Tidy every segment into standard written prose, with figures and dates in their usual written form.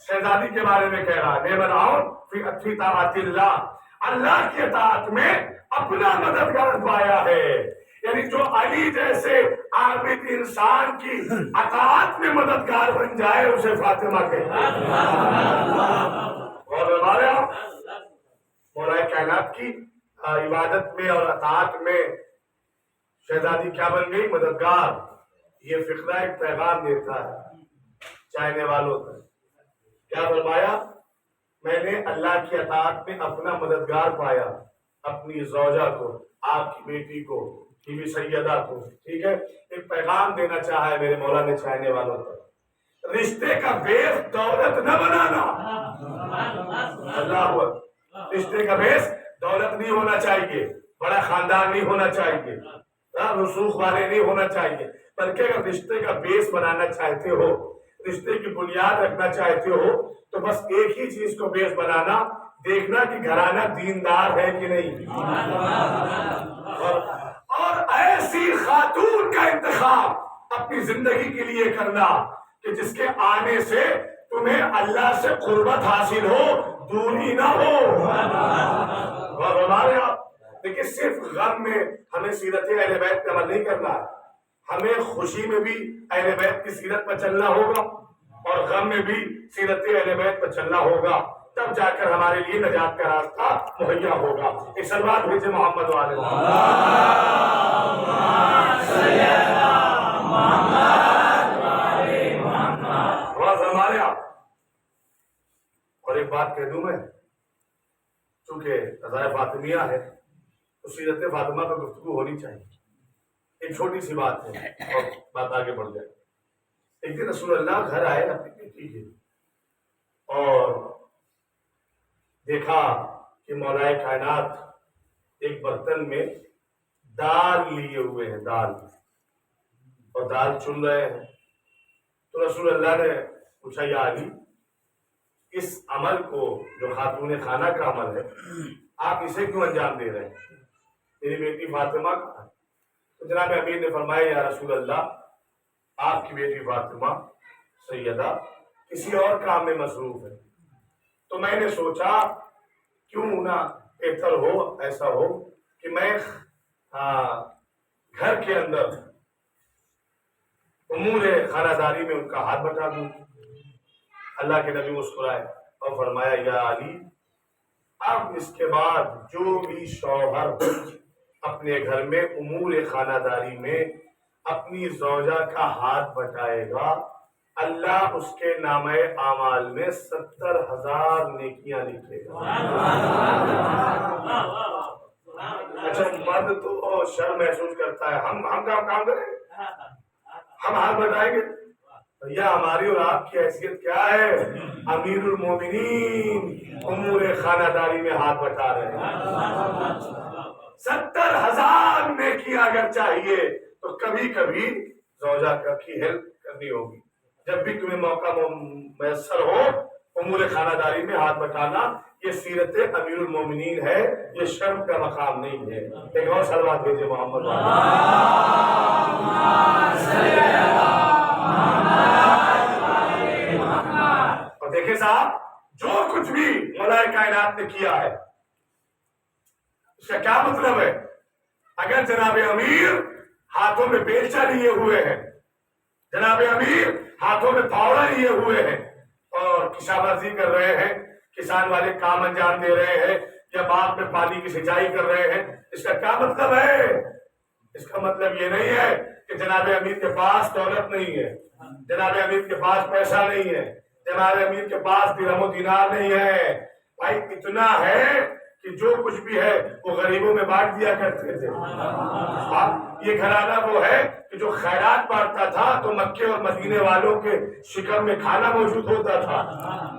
شہزادی کے بارے میں کہہ رہا ہے نعم العون فی اطاعت اللہ، اللہ کی اطاعت میں اپنا مددگار پایا ہے. یعنی جو علی جیسے عابد انسان کی اطاعت میں مددگار بن جائے اسے فاطمہ کہتے ہیں. اور ہمارے مولا کائنات کی عبادت میں اور اطاعت میں شہزادی کیا بن گئی؟ مددگار. یہ فقرہ ایک پیغام دیتا ہے چاہنے والوں کو. کیا فرمایا؟ میں نے اللہ کی اطاعت میں اپنا مددگار پایا، اپنی زوجہ کو، آپ کی بیٹی کو، بی بی سیدہ کو. ٹھیک ہے، ایک پیغام دینا چاہا ہے میرے مولا نے چاہنے والوں کو. رشتے کا بیس دولت نہ بنانا. اللہ رشتے کا بیس دولت نہیں ہونا چاہیے، بڑا خاندان نہیں ہونا چاہیے، رسوخ والے نہیں ہونا چاہیے، بلکہ اگر رشتے کا بیس بنانا چاہتے ہو، رشتے کی بنیاد رکھنا چاہتے ہو تو بس ایک ہی چیز کو بیس بنانا، دیکھنا کہ گھرانہ دیندار ہے کہ نہیں، اور ایسی خاتون کا انتخاب اپنی زندگی کے لیے کرنا کہ جس کے آنے سے تمہیں اللہ سے قربت حاصل ہو، دوری نہ ہو. اور ہمارے آپ دیکھیں صرف غم میں ہمیں سیرت اہل بیت پہ عمل نہیں کرنا ہے، ہمیں خوشی میں بھی اہل بیت کی سیرت پر چلنا ہوگا اور غم میں بھی سیرت اہل بیت پر چلنا ہوگا. تب جا کر ہمارے لیے نجات کا راستہ مہیا ہوگا. ایک سلوات بھیجے محمد والے ہمارے آپ. اور ایک بات کہہ دوں میں، چونکہ رضائے فاطمیہ ہے تو سیرت فاطمہ پر گفتگو ہونی چاہیے. ایک چھوٹی سی بات ہے اور بات آگے بڑھ جائے. ایک دن رسول اللہ گھر آئے اپنی بیٹی کے اور دیکھا کہ مولا کائنات ایک برتن میں دال لیے ہوئے ہیں، دال، اور دال چن رہے ہیں. تو رسول اللہ نے پوچھا یا علی، اس عمل کو جو خاتون خانہ کا عمل ہے آپ اسے کیوں انجام دے رہے ہیں؟ میری بیٹی فاطمہ کا. تو جناب امیر نے فرمایا یا رسول اللہ، آپ کی بیٹی فاطمہ سیدہ کسی اور کام میں مصروف ہے، تو میں نے سوچا کیوں نہ بہتر ہو، ایسا ہو کہ میں گھر کے اندر امور خانہ داری میں ان کا ہاتھ بٹا دوں. اللہ کے نبی مسکرائے اور فرمایا یا علی، اب اس کے بعد جو بھی شوہر اپنے گھر میں امور خانہ داری میں اپنی زوجہ کا ہاتھ بٹائے گا، اللہ اس کے نامہ اعمال میں 70,000 نیکیاں لکھے گا. اچھا مرد تو شرم محسوس کرتا ہے، ہم کام کریں گے، ہم ہاتھ بٹائیں گے. بھیا ہماری اور آپ کی حیثیت کیا ہے؟ امیر المومنین امور خانہ داری میں ہاتھ بٹا رہے ہیں. 70,000 نیکیاں اگر چاہیے تو کبھی کبھی زوجہ کی ہیلپ کرنی ہوگی. جب بھی تمہیں موقع میسر ہو امور خانہ داری میں ہاتھ بٹانا، یہ سیرت امیر المومنین ہے، یہ شرم کا مقام نہیں ہے. ایک اور سلوات بھیجے محمد. اور دیکھیں صاحب، جو کچھ بھی مولا کائنات نے کیا ہے اس کا کیا مطلب ہے؟ اگر جناب امیر ہاتھوں میں بیلچا لیے ہوئے ہیں، جناب امیر ہاتھوں میں پھاوڑا لیے ہوئے ہیں اور کشاورزی کر رہے ہیں، کسان والے کام انجام دے رہے ہیں یا باغ میں پانی کی سینچائی کر رہے ہیں، اس کا کیا مطلب ہے؟ اس کا مطلب یہ نہیں ہے کہ جناب امیر کے پاس دولت نہیں ہے، جناب امیر کے پاس پیسہ نہیں ہے، جناب امیر کے پاس درہم و دینار نہیں ہے. بھائی اتنا ہے کہ جو کچھ بھی ہے وہ غریبوں میں بانٹ دیا کرتے تھے. یہ گھرانہ وہ ہے کہ جو خیرات بانٹتا تھا تو مکے اور مدینے والوں کے شکم میں کھانا موجود ہوتا تھا،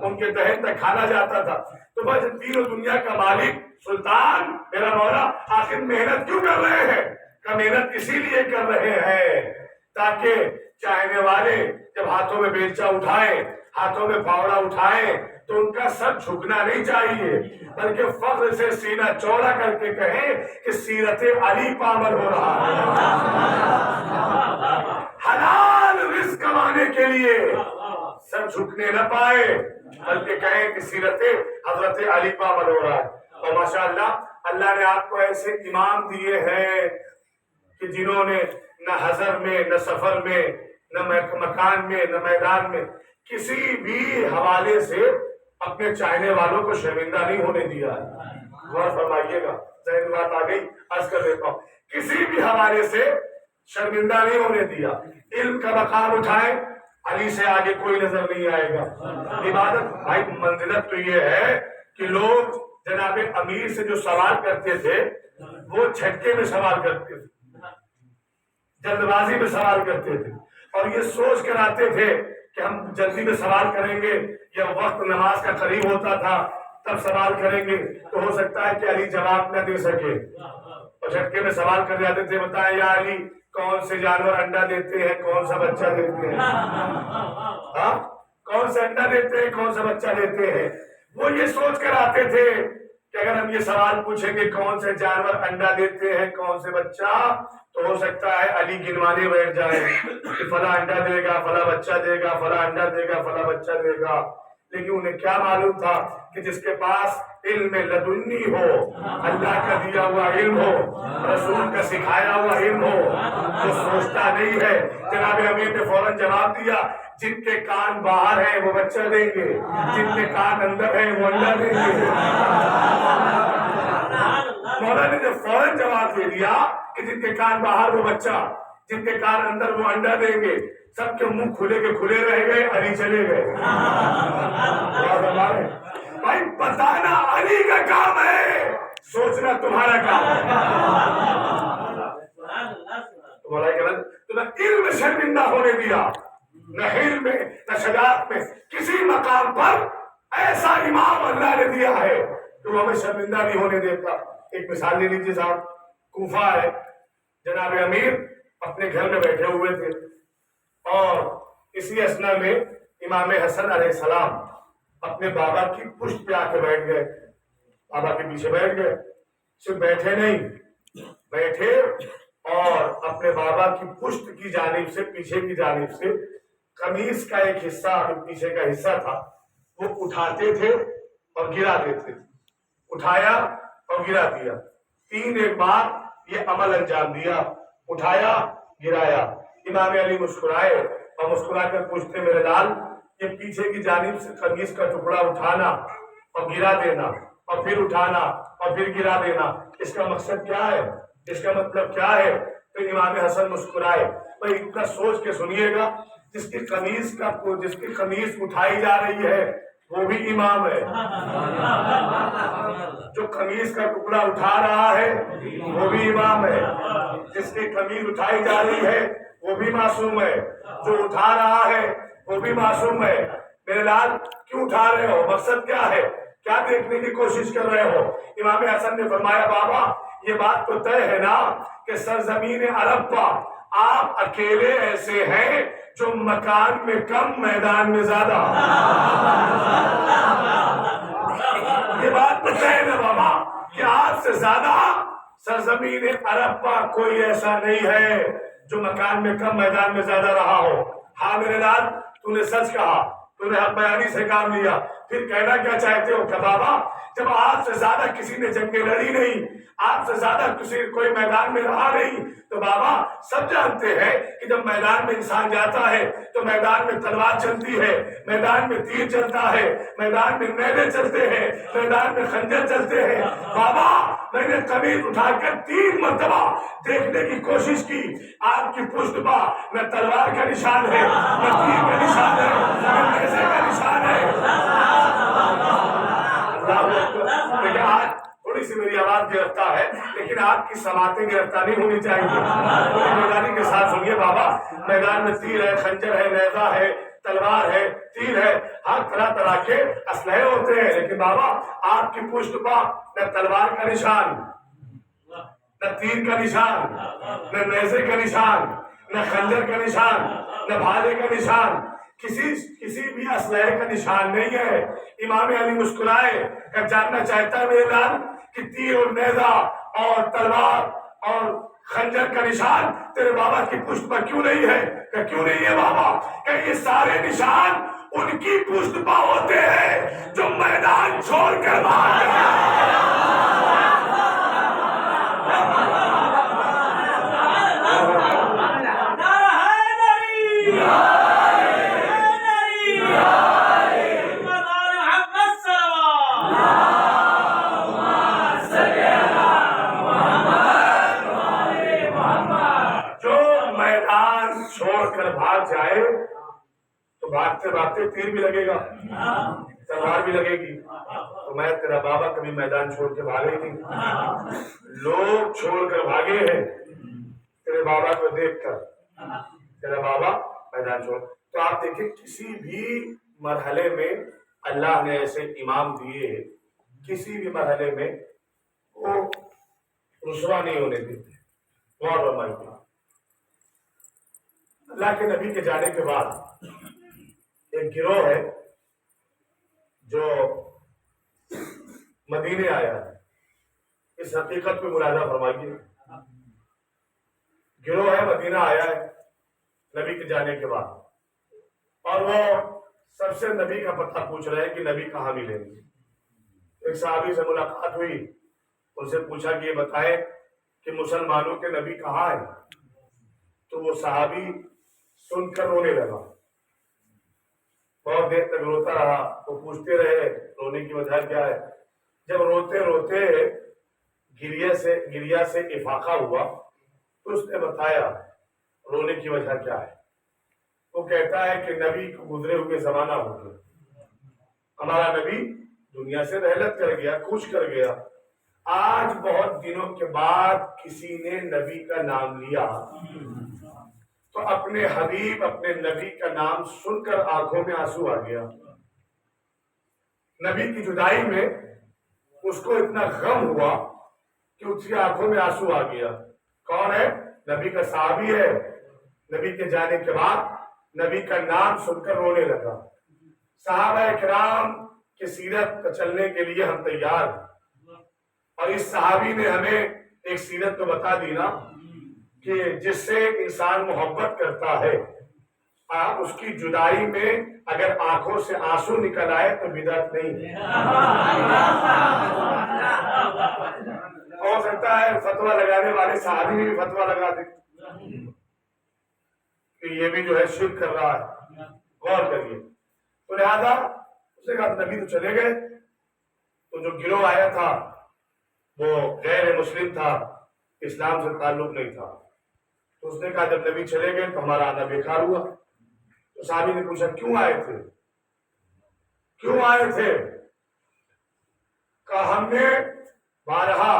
ان کے دہن تک کھانا جاتا تھا. تو بس دین و دنیا کا مالک سلطان میرا مولا آخر محنت کیوں کر رہے ہیں؟ کہ محنت اسی لیے کر رہے ہیں تاکہ چاہنے والے جب ہاتھوں میں بیلچا اٹھائیں، ہاتھوں میں پھاوڑا اٹھائیں تو ان کا سر جھکنا نہیں چاہیے، بلکہ فخر سے سینہ چوڑا کر کے کہیں کہ سیرت علی پر عمل ہو رہا ہے. حلال رزق کمانے کے لیے سر جھکنے نہ پائے، بلکہ کہیں کہ سیرت حضرت علی پا بن ہو رہا ہے. اور ماشاءاللہ اللہ نے آپ کو ایسے امام دیے ہیں کہ جنہوں نے نہ حضر میں، نہ سفر میں، نہ مکان میں، نہ میدان میں کسی بھی حوالے سے اپنے چاہنے والوں کو شرمندہ نہیں ہونے دیا ہے. غور فرمائیے گا، ذہن بات آ گئی، عرض کر دیتا ہوں، کسی بھی حوالے سے شرمندہ نہیں ہونے دیا. علم کا مقام اٹھائیں، علی سے آگے کوئی نظر نہیں آئے گا. عبادت بھائی منزلت تو یہ ہے کہ لوگ جناب امیر سے جو سوال کرتے تھے وہ جھٹکے میں سوال کرتے تھے، جلد بازی میں سوال کرتے تھے، اور یہ سوچ کر آتے تھے کہ ہم جلدی میں سوال کریں گے یا وقت نماز کا قریب ہوتا تھا تب سوال کریں گے تو ہو سکتا ہے کہ علی جواب نہ دے سکے، اور جھٹکے میں سوال کر جاتے تھے، بتائیں یا علی کون سے جانور انڈا دیتے ہیں، کون سا بچہ دیتے ہیں، ہاں کون سا انڈا دیتے ہیں، کون سا بچہ دیتے ہیں. وہ یہ سوچ کر آتے تھے کہ اگر ہم یہ سوال پوچھیں گے کون سے جانور انڈا دیتے ہیں، کون سے بچہ، تو ہو سکتا ہے علی گنوانے بیٹھ جائے کہ فلاں انڈا دے گا، فلاں بچہ دے گا، فلاں انڈا دے گا، فلاں بچہ دے گا. لیکن انہیں کیا معلوم تھا کہ جس کے پاس علم لدنی ہو، اللہ کا دیا ہوا علم ہو، رسول کا سکھایا ہوا علم ہو، وہ سوچتا نہیں ہے. جناب امیر نے فوراً جواب دیا، جن کے کان باہر ہیں وہ بچہ دیں گے، جن کے کان اندر ہیں وہ انڈا دیں گے. مولا نے جب فوراً جواب دے دیا کہ جن کے کان باہر وہ بچہ، جن کے کان اندر وہ انڈا دیں گے، سب کے منہ کھلے کے کھلے رہ گئے، علی چلے گئے. بھائی بتانا علی کا کام ہے، سوچنا تمہارا کام ہے. تو نہ علم میں شرمندہ ہونے دیا، نہ علم میں، نہ شجاعت میں. کسی مقام پر ایسا امام اللہ نے دیا ہے کہ وہ ہمیں شرمندہ نہیں ہونے دیتا. ایک مثال لے لیجیے صاحب، کوفہ ہے، جناب امیر اپنے گھر میں بیٹھے ہوئے تھے اور اسی اثنا میں امام حسن علیہ السلام اپنے بابا کی پشت پہ آ کے بیٹھ گئے، بابا کے پیچھے بیٹھ گئے. صرف بیٹھے نہیں، بیٹھے اور اپنے بابا کی پشت کی جانب سے، پیچھے کی جانب سے قمیص کا ایک حصہ، پیچھے کا حصہ تھا، وہ اٹھاتے تھے اور گرا دیتے تھے، اٹھایا اور گرا دیا. 3 بار یہ عمل انجام دیا، اٹھایا گرایا. امام علی مسکرائے اور مسکرا کر پوچھتے، میرے لال یہ پیچھے کی جانب سے قمیص کا ٹکڑا اٹھانا اور گرا دینا اور پھر اٹھانا اور پھر گرا دینا، اس کا مقصد کیا ہے، اس کا مطلب کیا ہے؟ تو امام حسن مسکرائے. بھائی اتنا سوچ کے سنیے گا، جس کی قمیص اٹھائی جا رہی ہے وہ بھی امام ہے، جو قمیص کا ٹکڑا اٹھا رہا ہے وہ بھی امام ہے، جس کی قمیص اٹھائی جا رہی ہے وہ بھی معصوم ہے، جو اٹھا رہا ہے وہ بھی معصوم ہے. میرے لال کیوں اٹھا رہے ہو، مقصد کیا ہے، کیا دیکھنے کی کوشش کر رہے ہو؟ امام حسن نے فرمایا، بابا یہ بات تو طے ہے نا کہ سرزمین عرب کا آپ اکیلے ایسے ہیں جو مکان میں کم میدان میں زیادہ. یہ بات تو طے ہے نا بابا کہ آپ سے زیادہ سرزمین عرب کا کوئی ایسا نہیں ہے جو مکان میں کم میدان میں زیادہ رہا ہو. ہاں میرے لال تو نے سچ کہا، تو نے حق بیانی سے کام لیا. پھر کہنا کیا چاہتے ہو کہ بابا جب آپ سے زیادہ کسی نے جنگیں لڑی نہیں، آپ سے زیادہ کوئی میدان میں رہا نہیں، تو بابا سب جانتے ہیں کہ جب میدان میں انسان جاتا ہے تو میدان میں تلوار چلتی ہے، میدان میں تیر چلتا ہے، میدان میں نیزے چلتے ہیں، میدان میں خنجر چلتے ہیں. بابا میں نے قمیص اٹھا کر 3 مرتبہ دیکھنے کی کوشش کی، آپ کی پشت پر نہ تلوار کا نشان ہے، نہ تیر کا نشان ہے، نہ نیزے کا نشان ہے. لیکن آج تھوڑی سی میری آواز گرفتار ہے، لیکن آپ کی سماعتیں گرفتار نہیں ہونی چاہیے. میدانی کے ساتھ سنیے بابا، میدان میں تیر ہے، خنجر ہے، نیزہ ہے، تلوار ہے، تیر ہے، ہر طرح طرح کے اسلحے ہوتے ہیں، لیکن بابا آپ کی پشت پر نہ تلوار کا نشان، نہ تیر کا نشان، نہ نیزے کا نشان، نہ خنجر کا نشان، نہ بھالے کا نشان، کسی بھی اسلحے کا نشان نہیں ہے. امام علی مسکرائے کہ جاننا چاہتا ہے میرے لال کہ تیر اور نیزہ اور تلوار اور خنجر کا نشان تیرے بابا کی پشت پر کیوں نہیں ہے؟ کہ کیوں نہیں ہے بابا؟ کہ یہ سارے نشان ان کی پشت پا ہوتے ہیں جو میدان چھوڑ کر بھاگ گئے۔ چھوڑ کر بھاگ جائے تو بھاگتے بھاگتے تیر بھی لگے گا، تلوار بھی لگے گی۔ تو میں تیرا بابا کبھی میدان چھوڑ کے بھاگے ہی نہیں، لوگ چھوڑ کر بھاگے ہیں تیرے بابا کو دیکھ کر، تیرا بابا میدان چھوڑ۔ تو آپ دیکھیں کسی بھی مرحلے میں اللہ نے ایسے امام دیے، کسی بھی مرحلے میں وہ رسوا نہیں ہونے دیتے۔ غور فرمائیے، اللہ کے نبی کے جانے کے بعد ایک گروہ ہے جو مدینے آیا ہے، اس حقیقت پہ ملاحظہ فرمائیے، گروہ ہے مدینہ آیا ہے نبی کے جانے کے بعد، اور وہ سب سے نبی کا پتہ پوچھ رہے ہیں کہ نبی کہاں ملیں گے۔ ایک صحابی سے ملاقات ہوئی، ان سے پوچھا کہ یہ بتائیں کہ مسلمانوں کے نبی کہاں ہیں؟ تو وہ صحابی سن کر رونے لگا، بہت دیر تک روتا رہا۔ وہ پوچھتے رہے رونے کی وجہ کیا ہے۔ جب روتے روتے گریا سے افاقہ ہوا تو اس نے بتایا رونے کی وجہ کیا ہے۔ وہ کہتا ہے کہ نبی کو گزرے ہوئے زمانہ ہو گیا، ہمارا نبی دنیا سے رحلت کر گیا، کوچ کر گیا، آج بہت دنوں کے بعد کسی نے نبی کا نام لیا تو اپنے حبیب اپنے نبی کا نام سن کر آنکھوں میں آنسو آ گیا۔ نبی کی جدائی میں اس کو اتنا غم ہوا کہ اس کی آنکھوں میں آنسو آ گیا۔ کون ہے؟ نبی کا صحابی ہے، نبی کے جانے کے بعد نبی کا نام سن کر رونے لگا۔ صحابہ کرام کی سیرت پر چلنے کے لیے ہم تیار ہیں، اور اس صحابی نے ہمیں ایک سیرت تو بتا دی نا کہ جس سے انسان محبت کرتا ہے، اس کی جدائی میں اگر آنکھوں سے آنسو نکل آئے تو بدعت نہیں۔ ہو سکتا ہے فتویٰ لگانے والے صحابی بھی فتویٰ لگا دیں کہ یہ بھی جو ہے شرک کر رہا ہے، غور کریے۔ تو لہذا اس نے کہا نبی تو چلے گئے، تو جو گروہ آیا تھا وہ غیر مسلم تھا، اسلام سے تعلق نہیں تھا۔ تو اس نے کہا جب نبی چلے گئے تو ہمارا آنا بیکار ہوا۔ تو صحابی نے پوچھا کیوں آئے تھے؟ کیوں آئے تھے؟ کہا ہم نے بارہا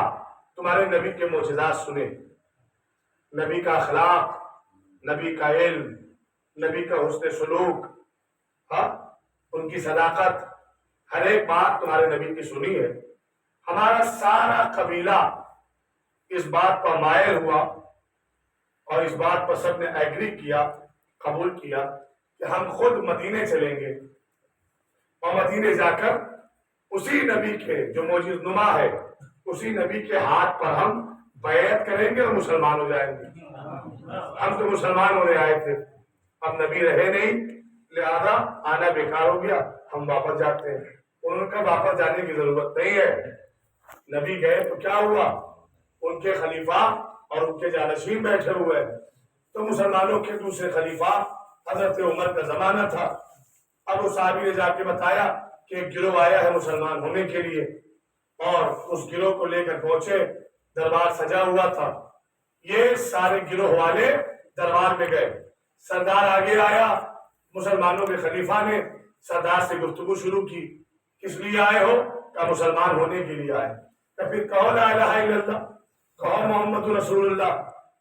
تمہارے نبی کے معجزات سنے، نبی کا اخلاق، نبی کا علم، نبی کا حسن سلوک، ان کی صداقت، ہر ایک بات تمہارے نبی کی سنی ہے۔ ہمارا سارا قبیلہ اس بات پر مائل ہوا اور اس بات پر سب نے ایگری کیا، قبول کیا کہ ہم خود مدینے چلیں گے اور مدینے جا کر اسی نبی کے جو معجز نما ہے، اسی نبی کے ہاتھ پر ہم بیعت کریں گے اور مسلمان ہو جائیں گے۔ ہم تو مسلمان ہونے آئے تھے، اب نبی رہے نہیں، لہذا آنا بیکار ہو گیا، ہم واپس جاتے ہیں۔ انہوں نے کہا واپس جانے کی ضرورت نہیں ہے، نبی گئے تو کیا ہوا، ان کے خلیفہ اور ان کے جانشین بیٹھے ہوئے ہیں۔ تو مسلمانوں کے دوسرے خلیفہ حضرت عمر کا زمانہ تھا۔ اب اس صحابی نے جا کے بتایا کہ ایک گروہ آیا ہے مسلمان ہونے کے لیے، اور اس گروہ کو لے کر پہنچے، دربار سجا ہوا تھا۔ یہ سارے گروہ والے دربار میں گئے، سردار آگے آیا، مسلمانوں کے خلیفہ نے سردار سے گفتگو شروع کی، کس لیے آئے ہو؟ کہ مسلمان ہونے کے لیے آئے۔ تو پھر کہو لا الہ الا اللہ، کہو محمد رسول اللہ،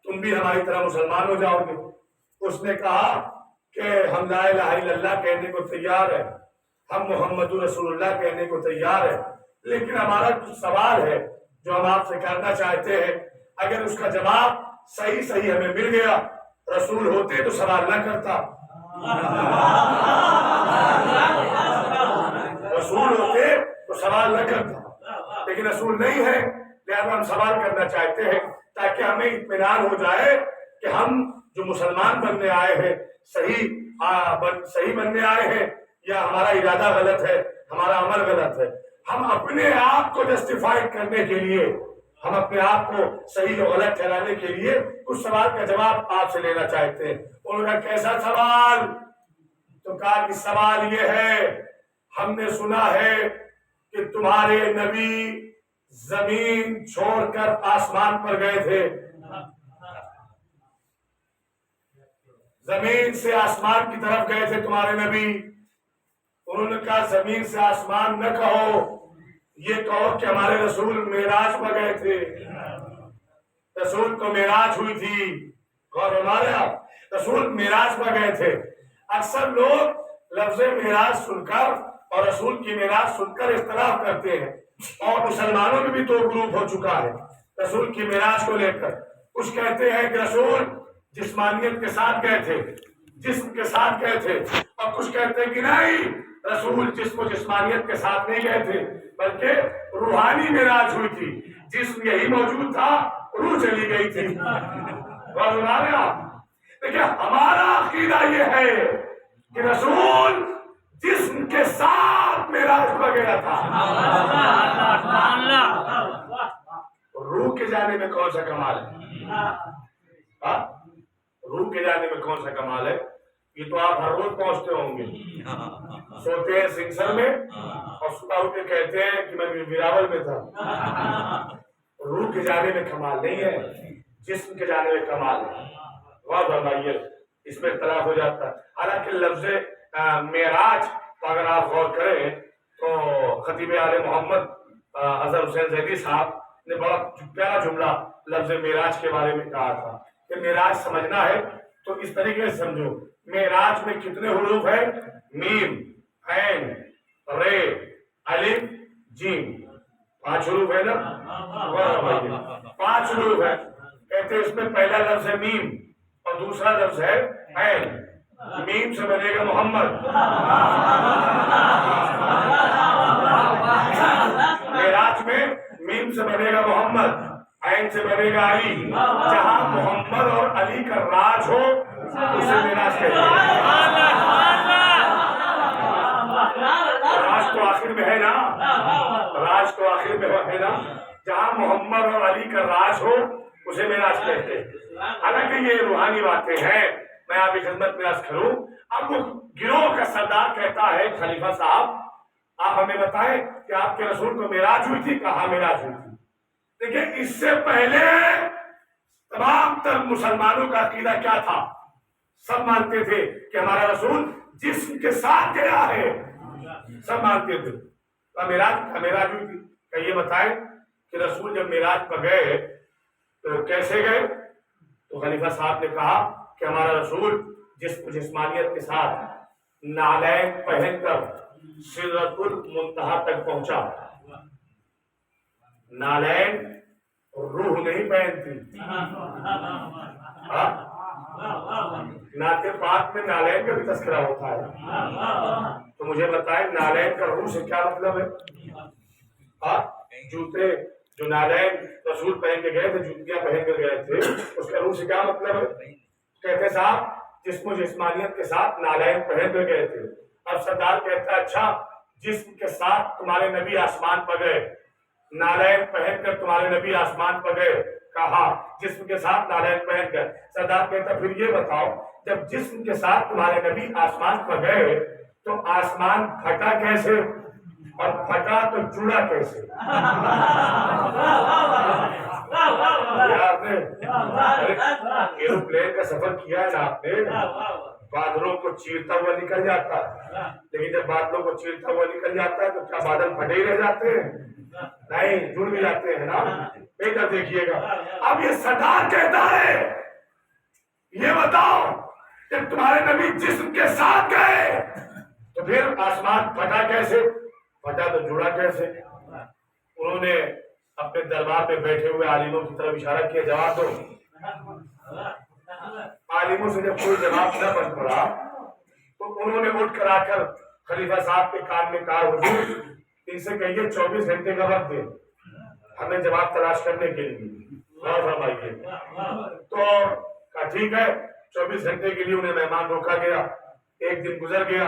تم بھی ہماری طرح مسلمان ہو جاؤ گے۔ اس نے کہا کہ ہم لا الہ الا اللہ کہنے کو تیار ہیں، ہم محمد رسول اللہ کہنے کو تیار ہیں، لیکن ہمارا کچھ سوال ہے جو ہم آپ سے کرنا چاہتے ہیں، اگر اس کا جواب صحیح صحیح ہمیں مل گیا، رسول ہوتے تو سوال نہ کرتا، رسول ہوتے تو سوال نہ کرتا، لیکن رسول نہیں ہے، لہذا ہم سوال کرنا چاہتے ہیں تاکہ ہمیں اطمینان ہو جائے کہ ہم جو مسلمان بننے آئے ہیں، صحیح بننے آئے ہیں، یا ہمارا ارادہ غلط ہے، ہمارا عمل غلط ہے. ہم اپنے آپ کو جسٹیفائڈ کرنے کے لیے، ہم اپنے آپ کو صحیح و غلط ٹھہرانے کے لیے کچھ سوال کا جواب آپ سے لینا چاہتے ہیں. انہوں نے کیسا سوال؟ تو کہا کہ سوال یہ ہے، ہم نے سنا ہے کہ تمہارے نبی زمین چھوڑ کر آسمان پر گئے تھے. زمین سے آسمان کی طرف گئے تھے تمہارے نبی. انہوں نے کہا زمین سے آسمان نہ کہو، یہ کہو کہ ہمارے رسول معراج پر گئے تھے. رسول کو معراج ہوئی تھی، اور ہمارے رسول معراج پر گئے تھے. اکثر لوگ لفظ معراج سن کر اور رسول کی معراج سن کر اختلاف کرتے ہیں، اور مسلمانوں میں بھی دو گروپ ہو چکا ہے رسول کی معراج کو لے کر. کچھ کہتے ہیں کہ رسول جسمانیت کے ساتھ گئے تھے، جسم کے ساتھ گئے تھے، اور کچھ کہتے ہیں کہ نہیں، رسول جسم و جسمانیت کے ساتھ نہیں گئے تھے بلکہ روحانی معراج ہوئی تھی. جسم یہی موجود تھا، روح چلی گئی تھی. دیکھیں ہمارا عقیدہ یہ ہے کہ رسول جسم کے ساتھ معراج پر گیا تھا. روح کے جانے میں کون سا کمال ہے؟ روح کے جانے میں کون سا کمال ہے؟ یہ تو آپ ہر روز پہنچتے ہوں گے، سوتے ہیں سنگسر میں اور صبح اٹھ کے کہتے ہیں کہ میں ویراول میں تھا. روح کے جانے میں کمال نہیں ہے، جسم کے جانے میں کمال ہے. واہ فرمائیے، اس میں اختلاف ہو جاتا ہے. حالانکہ لفظ معراج اگر آپ غور کریں تو خطیب آل محمد اظہر حسین زیدی صاحب نے بڑا پیارا جملہ لفظ معراج کے بارے میں کہا تھا کہ معراج سمجھنا ہے تو اس طریقے سے سمجھو. معراج میں کتنے حروف ہیں؟ میم، عین، رے، الف، جیم. 5 حروف ہے نا؟ 5 حروف ہے. کہتے ہیں اس میں پہلا لفظ ہے میم اور دوسرا لفظ ہے عین. میم سے بنے گا محمد، معراج میں میم سے بنے گا محمد، عین سے بنے گا علی. جہاں محمد اور علی کا راج ہو اسے معراج کہتے ہیں. راج تو آخر میں ہے نا، راج تو آخر میں ہے نا. جہاں محمد اور علی کا راج ہو اسے معراج کہتے ہیں. حالانکہ یہ روحانی باتیں ہیں، میں آپ کی خدمت میں عرض کروں. اب وہ گروہ کا سردار کہتا ہے خلیفہ صاحب آپ ہمیں بتائیں کہ آپ کے رسول کو معراج ہوئی تھی؟ کہاں معراج ہوئی تھی. دیکھیں اس سے پہلے تمام تر مسلمانوں کا عقیدہ کیا تھا؟ سب مانتے تھے کہ ہمارا رسول جسم کے ساتھ گیا ہے، سب مانتے تھے. معراج ہوئی تھی. کہ یہ بتائیں کہ رسول جب معراج پر گئے تو کیسے گئے؟ تو خلیفہ صاحب نے کہا کہ ہمارا رسول جسمانیت کے ساتھ نالین پہن کر سدرۃ المنتہا تک پہنچا. نالین روح نہیں پہنتی. نعت پاک میں نالین کا بھی تذکرہ ہوتا ہے. تو مجھے بتائیں نالین کا روح سے کیا مطلب ہے؟ جوتے جو نالین رسول پہن کے گئے تھے، جوتیاں پہن کے گئے تھے، اس کا روح سے کیا مطلب ہے؟ کہتے صاحب جسم و جسمانیت کے ساتھ نالین پہن کے گئے تھے. اب سردار کہتا ہے اچھا جسم کے ساتھ تمہارے نبی آسمان پر گئے، نالین پہن کر تمہارے نبی آسمان پر گئے. کہا جسم کے ساتھ نالین پہن کر. سردار کہتا پھر یہ بتاؤ جب جسم کے ساتھ تمہارے نبی آسمان پر گئے تو آسمان پھٹا کیسے اور پھٹا تو جڑا کیسے؟ آپ نے ایروپلین کا سفر کیا ہے نا، آپ نے بادلوں کو چیرتا ہوا نکل جاتا ہے، لیکن جب بادلوں کو چیرتا ہوا نکل جاتا ہے تو کیا بادل پھٹے ہی رہ جاتے ہیں؟ نہیں، جڑ بھی جاتے ہیں نا. ادھر دیکھیے گا. اب یہ سردار کہتا ہے یہ بتاؤ کہ تمہارے نبی جسم کے ساتھ گئے تو پھر آسمان پھٹا کیسے، پھٹا تو جڑا کیسے؟ انہوں نے اپنے دربار میں بیٹھے ہوئے عالموں کی طرف اشارہ کیا جواب دو. عالموں سے جب کوئی جواب نہ بن پڑا تو انہوں نے اٹھ کر آ کر خلیفہ صاحب کے کان میں کہا حضور ان سے کہیے 24 گھنٹے کا وقت دے ہمیں جواب تلاش کرنے کے لیے. فرمائیے. تو کہا ٹھیک ہے. 24 گھنٹے کے لیے انہیں مہمان روکا گیا. ایک دن گزر گیا،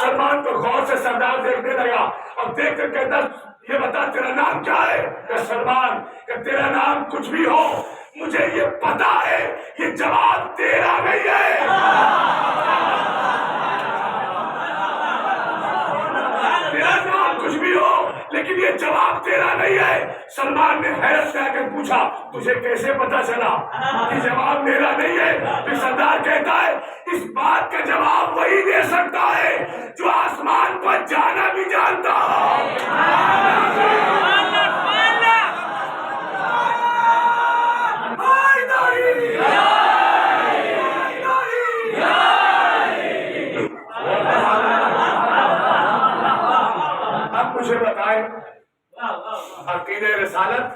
سلمان کو غور سے سردار دیکھنے لگا اور دیکھ کر کہتا یہ بتا تیرا نام کیا ہے؟ کہ سلمان کہ تیرا نام کچھ بھی ہو مجھے یہ پتا ہے یہ جواب تیرا نہیں ہے. تیرا نام کچھ بھی ہو لیکن یہ جواب تیرا نہیں ہے. سلمان نے حیرت سے آ کر پوچھا تجھے کیسے پتا چلا کہ جواب میرا نہیں ہے؟ پھر سردار کہتا ہے اس بات کا جواب وہی دے سکتا ہے جو آسمان پر جانا بھی جانتا اب مجھے بتائیں عقیدہ رسالت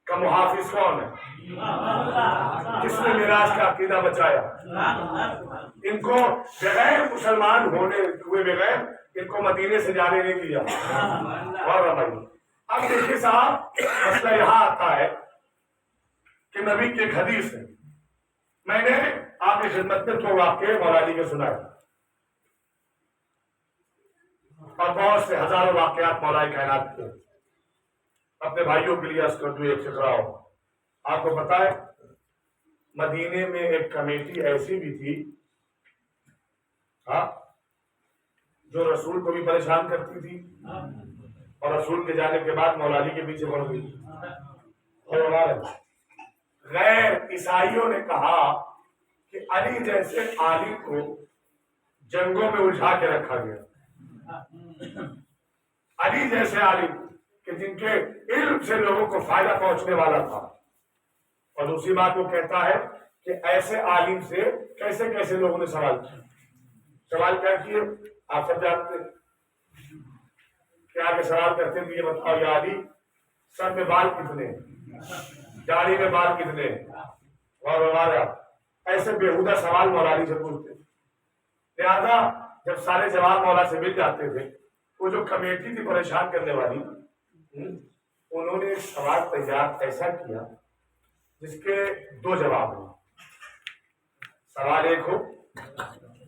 کا محافظ کون ہے؟ کس نے معراج کا عقیدہ بچایا؟ ان کو بغیر مسلمان ہوئے بغیر ان کو مدینے سے جانے نہیں دیا. اور اب دیکھیے صاحب مسئلہ یہاں آتا ہے کہ نبی کی ایک حدیث ہے. میں نے آپ کی خدمت میں 2 واقعے مولا علی کے سنائے اور بہت سے ہزاروں واقعات مولا کائنات کے. اپنے بھائیوں کے لیے کر دوں ایک فکرہ ہو. آپ کو پتا ہے مدینے میں ایک کمیٹی ایسی بھی تھی جو رسول کو بھی پریشان کرتی تھی اور رسول کے جانے کے بعد مولا علی کے پیچھے پڑ گئی. اور غیر عیسائیوں نے کہا کہ علی جیسے عالم کو جنگوں میں الجھا کے رکھا گیا. علی جیسے عالم کہ جن کے علم سے لوگوں کو فائدہ پہنچنے والا تھا. اور دوسری بات وہ کہتا ہے کہ ایسے عالم سے کیسے کیسے لوگوں نے سوال کیا. سوال کیا کیے آپ سب جانتے ہیں. کیا کہ سوال کرتے تھے یہ بتاؤ یا علی سر میں بال کتنے ہیں, داڑھی میں بال کتنے ہیں, اور ہمارا ایسے بےہودہ سوال مولا علی سے پوچھتے. لہذا جب سارے جواب مولا سے مل جاتے تھے وہ جو کمیٹی تھی پریشان کرنے والی انہوں نے سوال تیار ایسا کیا جس کے 2 جواب ہوں. سوال 1 ہو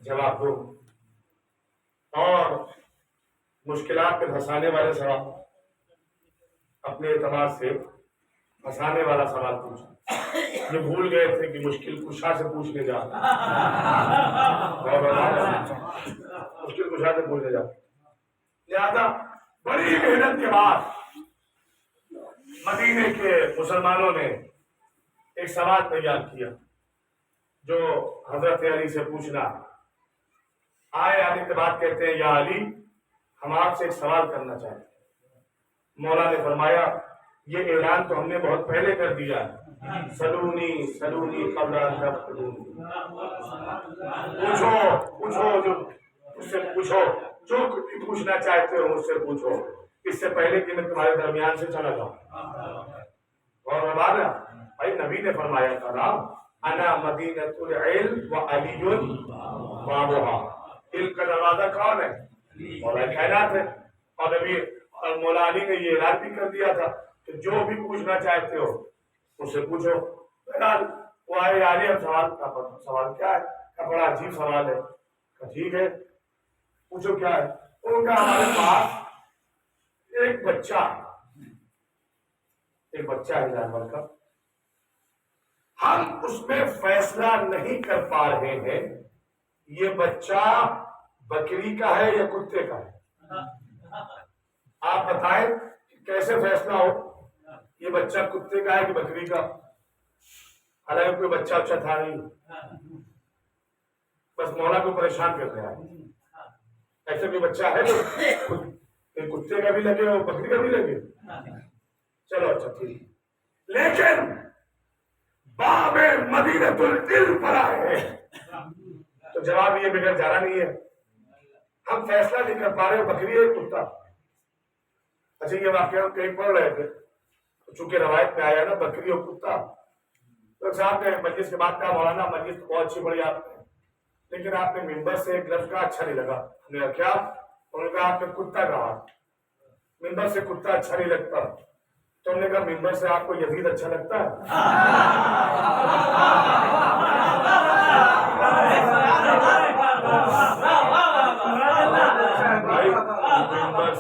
جواب 2 اور مشکلات پہ پھنسانے والے سوال اپنے اعتبار سے پھنسانے والا سوال پوچھا. یہ بھول گئے تھے کہ مشکل کشا سے پوچھنے جا مشکل کشا سے پوچھنے جا. لہذا بڑی محنت کے بعد مدینے کے مسلمانوں نے ایک سوال تیار کیا جو حضرت علی سے پوچھنا. آئے علی کے بعد کہتے ہیں یا علی ہم آپ سے ایک سوال کرنا چاہتے ہیں. مولا نے فرمایا یہ اعلان تو ہم نے بہت پہلے کر دیا ہے. سلونی سلونی قبل ان تسألونی. پوچھو جو مجھ سے پوچھو جو پوچھنا چاہتے ہو مجھ سے پوچھو اس سے پہلے کہ میں تمہارے درمیان سے چلا جاؤں. اور ہمارا بھائی نبی نے فرمایا تھا انا مدینۃ العلم وعلی بابھا. علم کا دروازہ کون ہے؟ مولا کائنات ہے. اور نبی اور مولا علی نے یہ اعلان بھی کر دیا تھا کہ جو بھی پوچھنا چاہتے ہو مجھ سے پوچھو. بہرحال وہ آئے علی اب سوال کیا ہے؟ بڑا عجیب سوال ہے. ٹھیک ہے پوچھو کیا ہے. ان کا ہمارے پاس ایک بچہ ہے جانور کا, ہم اس میں فیصلہ نہیں کر پا رہے ہیں یہ بچہ بکری کا ہے یا کتے کا ہے. آپ بتائیں کیسے فیصلہ ہو یہ بچہ کتے کا ہے کہ بکری کا. حالانکہ کوئی بچہ اچھا تھا نہیں, بس مولا کو پریشان کر رہا ہے. ایسے کوئی بچہ ہے جو کتے کا بھی لگے اور بکری کا بھی لگے. چلو اچھا ٹھیک. لیکن باب مدینۃ العلم پر آئے تو جواب یہ بغیر جانا نہیں ہے. ہم فیصلہ نہیں کر پا رہے بکری ہے کتا. اچھا یہ واقعہ ہم کہیں پڑھ رہے تھے چونکہ روایت میں آیا نا بکری اور کتا. تو صاحب نے مجلس کے بعد کہا مولانا مجلس تو بہت اچھی بڑی آپ نے لیکن آپ نے ممبر سے ایک لفظ کا اچھا نہیں لگا. ہم نے کہا کیا؟ انہوں نے کہا آپ نے کتا کہا. ممبر سے کتا اچھا نہیں لگتا. تو ہم نے کہا ممبر سے آپ کو یزید اچھا لگتا ہے؟